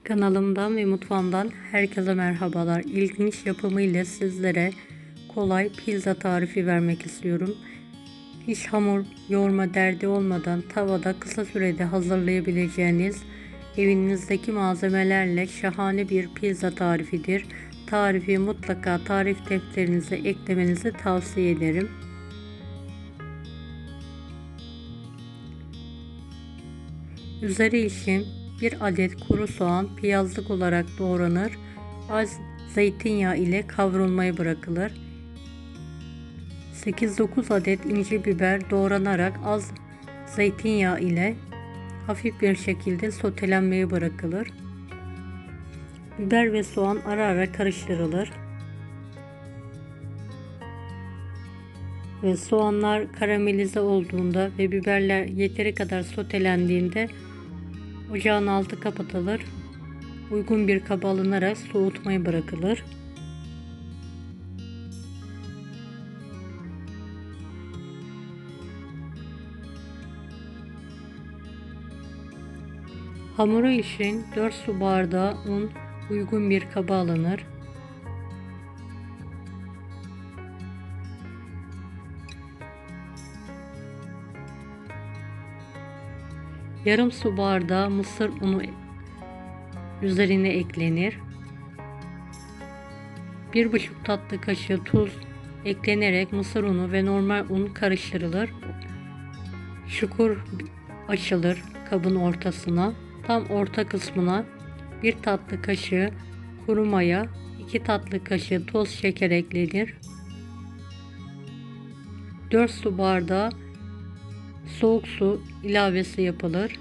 Kanalımdan ve mutfağımdan herkese merhabalar. İlginç yapımı ile sizlere kolay pizza tarifi vermek istiyorum. Hiç hamur yoğurma derdi olmadan tavada kısa sürede hazırlayabileceğiniz evinizdeki malzemelerle şahane bir pizza tarifidir. Tarifi mutlaka tarif defterinize eklemenizi tavsiye ederim. Üzeri için 1 adet kuru soğan piyazlık olarak doğranır. Az zeytinyağı ile kavrulmaya bırakılır. 8-9 adet ince biber doğranarak az zeytinyağı ile hafif bir şekilde sotelenmeye bırakılır. Biber ve soğan ara ara karıştırılır. Ve soğanlar karamelize olduğunda ve biberler yeteri kadar sotelendiğinde ocağın altı kapatılır. Uygun bir kaba alınarak soğutmaya bırakılır. Hamuru için 4 su bardağı un uygun bir kaba alınır. Yarım su bardağı mısır unu üzerine eklenir. 1,5 tatlı kaşığı tuz eklenerek mısır unu ve normal un karıştırılır. Çukur açılır kabın ortasına. Tam orta kısmına 1 tatlı kaşığı kuru maya, 2 tatlı kaşığı toz şeker eklenir. 4 su bardağı soğuk su ilavesi yapılır.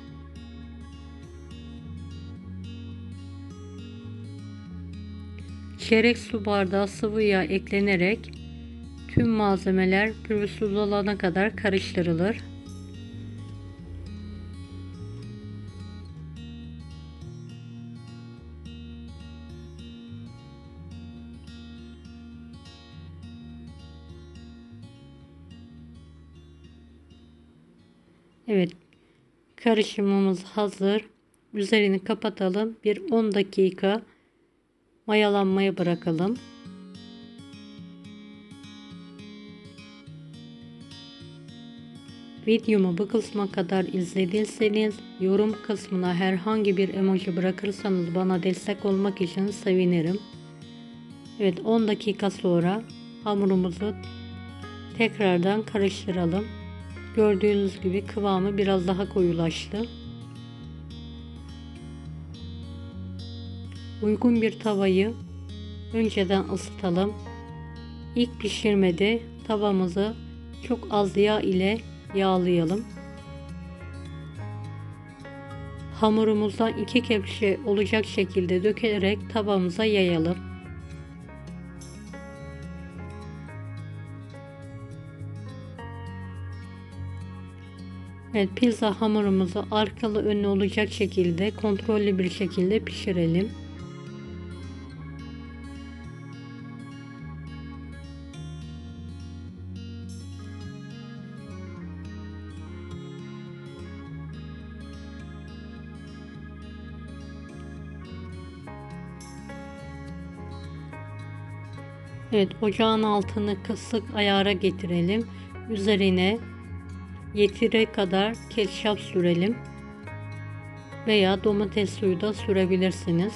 Çeyrek su bardağı sıvı yağ eklenerek tüm malzemeler pürüzsüz olana kadar karıştırılır. Evet, karışımımız hazır. Üzerini kapatalım. Bir 10 dakika mayalanmaya bırakalım. Videomu bu kısma kadar izlediyseniz yorum kısmına herhangi bir emoji bırakırsanız bana destek olmak için sevinirim. Evet, 10 dakika sonra hamurumuzu tekrardan karıştıralım. Gördüğünüz gibi kıvamı biraz daha koyulaştı. Uygun bir tavayı önceden ısıtalım. İlk pişirmede tavamızı çok az yağ ile yağlayalım. Hamurumuzdan 2 kepçe olacak şekilde dökerek tavamıza yayalım. Evet, pizza hamurumuzu arkalı önlü olacak şekilde kontrollü bir şekilde pişirelim. Evet, ocağın altını kısık ayara getirelim. Üzerine yeteri kadar ketçap sürelim. Veya domates suyu da sürebilirsiniz.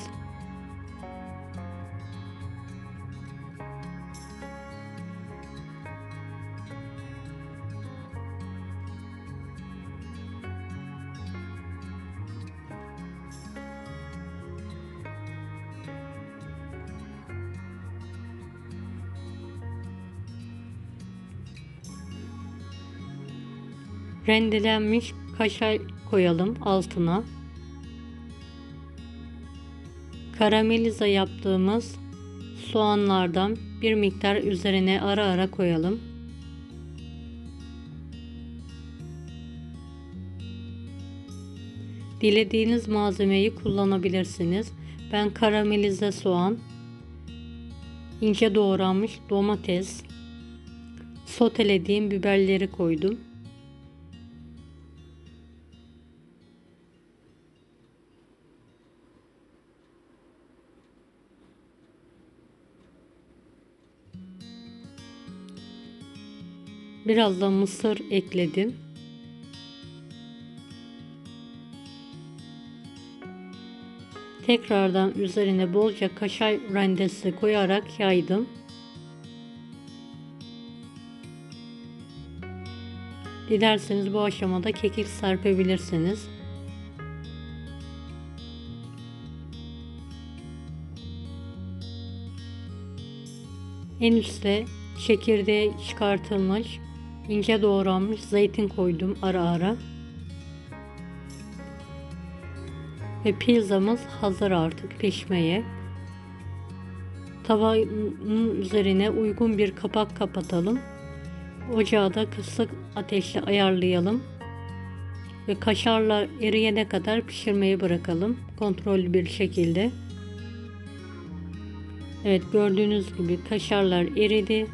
Rendelenmiş kaşar koyalım altına. Karamelize yaptığımız soğanlardan bir miktar üzerine ara ara koyalım. Dilediğiniz malzemeyi kullanabilirsiniz. Ben karamelize soğan, ince doğranmış domates, sotelediğim biberleri koydum. Biraz da mısır ekledim. Tekrardan üzerine bolca kaşar rendesi koyarak yaydım. Dilerseniz bu aşamada kekik serpebilirsiniz. En üstte çekirdeği çıkartılmış, ince doğranmış zeytin koydum ara ara. Ve pizzamız hazır artık pişmeye. Tavanın üzerine uygun bir kapak kapatalım. Ocağı da kısık ateşle ayarlayalım. Ve kaşarlar eriyene kadar pişirmeyi bırakalım. Kontrollü bir şekilde. Evet, gördüğünüz gibi kaşarlar eridi.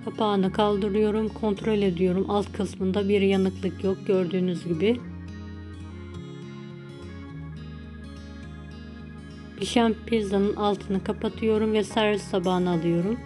Kapağını kaldırıyorum. Kontrol ediyorum. Alt kısmında bir yanıklık yok. Gördüğünüz gibi. Pişen pizzanın altını kapatıyorum ve servis tabağına alıyorum.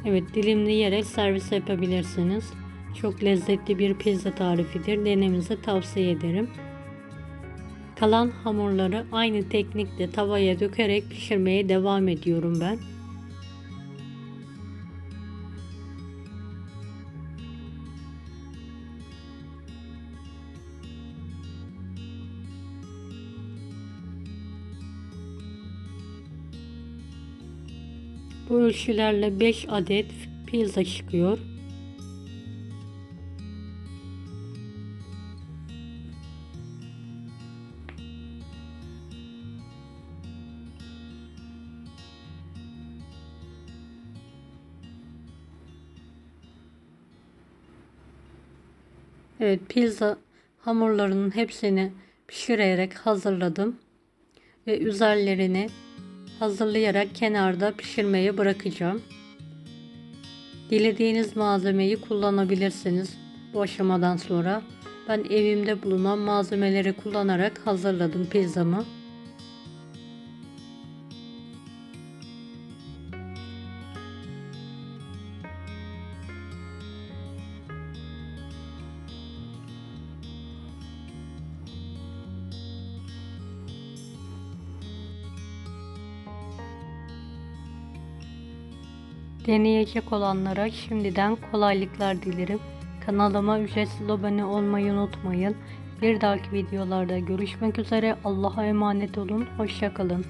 Evet, dilimleyerek servis yapabilirsiniz. Çok lezzetli bir pizza tarifidir. Denemenizi tavsiye ederim. Kalan hamurları aynı teknikle tavaya dökerek pişirmeye devam ediyorum ben. Bu ölçülerle 5 adet pizza çıkıyor. Evet, pizza hamurlarının hepsini pişirerek hazırladım ve üzerlerini hazırlayarak kenarda pişirmeye bırakacağım. Dilediğiniz malzemeyi kullanabilirsiniz bu aşamadan sonra. Ben evimde bulunan malzemeleri kullanarak hazırladım pizzamı. Deneyecek olanlara şimdiden kolaylıklar dilerim. Kanalıma ücretsiz abone olmayı unutmayın. Bir dahaki videolarda görüşmek üzere. Allah'a emanet olun. Hoşça kalın.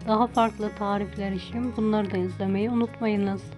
Daha farklı tarifler için bunları da izlemeyi unutmayınız.